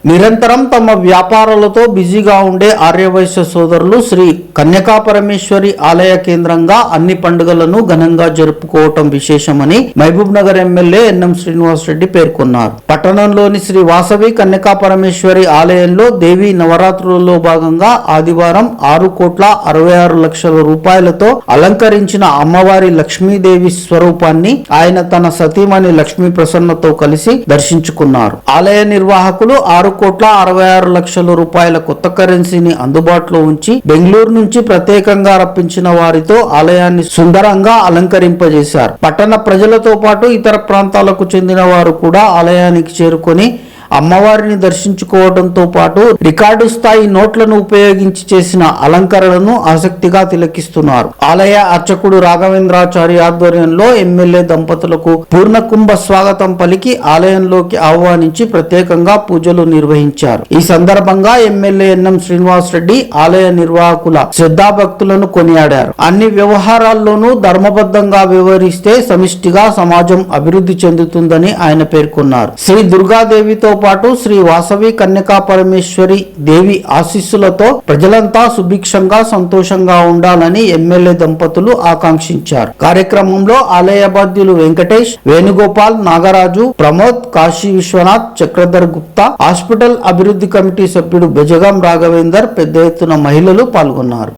నిరంతరం తమ వ్యాపారాలతో బిజీగా ఉండే ఆర్యవైశ్య సోదరులు శ్రీ కన్యకా పరమేశ్వరి ఆలయ కేంద్రంగా అన్ని పండుగలను ఘనంగా జరుపుకోవటం విశేషమని మహబూబ్ నగర్ ఎమ్మెల్యే ఎన్ఎం శ్రీనివాస్ రెడ్డి పేర్కొన్నారు. పట్టణంలోని శ్రీ వాసవి కన్యకా పరమేశ్వరి ఆలయంలో దేవి నవరాత్రులలో భాగంగా ఆదివారం 6,66,00,000 రూపాయలతో అలంకరించిన అమ్మవారి లక్ష్మీదేవి స్వరూపాన్ని ఆయన తన సతీమణి లక్ష్మీ ప్రసన్నతో కలిసి దర్శించుకున్నారు. ఆలయ నిర్వాహకులు 6,66,00,000 రూపాయల కొత్త కరెన్సీని అందుబాటులో ఉంచి బెంగళూరు నుంచి ప్రత్యేకంగా రప్పించిన వారితో ఆలయాన్ని సుందరంగా అలంకరింపజేశారు. పట్టణ ప్రజలతో పాటు ఇతర ప్రాంతాలకు చెందిన వారు కూడా ఆలయానికి చేరుకొని అమ్మవారిని దర్శించుకోవడంతో పాటు రికార్డు స్థాయి నోట్లను ఉపయోగించి చేసిన అలంకరణను ఆసక్తిగా తిలకిస్తున్నారు. ఆలయ అర్చకుడు రాఘవేంద్రాచారి ఆధ్వర్యంలో ఎమ్మెల్యే దంపతులకు పూర్ణకుంభ స్వాగతం పలికి ఆలయంలోకి ఆహ్వానించి ప్రత్యేకంగా పూజలు నిర్వహించారు. ఈ సందర్భంగా ఎమ్మెల్యే ఎన్ఎం శ్రీనివాస్ రెడ్డి ఆలయ నిర్వాహకుల శ్రద్ధాభక్తులను కొనియాడారు. అన్ని వ్యవహారాల్లోనూ ధర్మబద్ధంగా వ్యవహరిస్తే సమిష్టిగా సమాజం అభివృద్ధి చెందుతుందని ఆయన పేర్కొన్నారు. శ్రీ దుర్గాదేవితో పాటు శ్రీ వాసవి కన్యకా పరమేశ్వరి దేవి ఆశీస్సులతో ప్రజలంతా సుభిక్షంగా సంతోషంగా ఉండాలని ఎమ్మెల్యే దంపతులు ఆకాంక్షించారు. కార్యక్రమంలో ఆలయ బాధ్యులు వెంకటేష్, వేణుగోపాల్, నాగరాజు, ప్రమోద్, కాశీ విశ్వనాథ్, చక్రధర్ గుప్తా, హాస్పిటల్ అభివృద్ధి కమిటీ సభ్యుడు బెజగాం రాఘవేందర్, పెద్ద ఎత్తున మహిళలు పాల్గొన్నారు.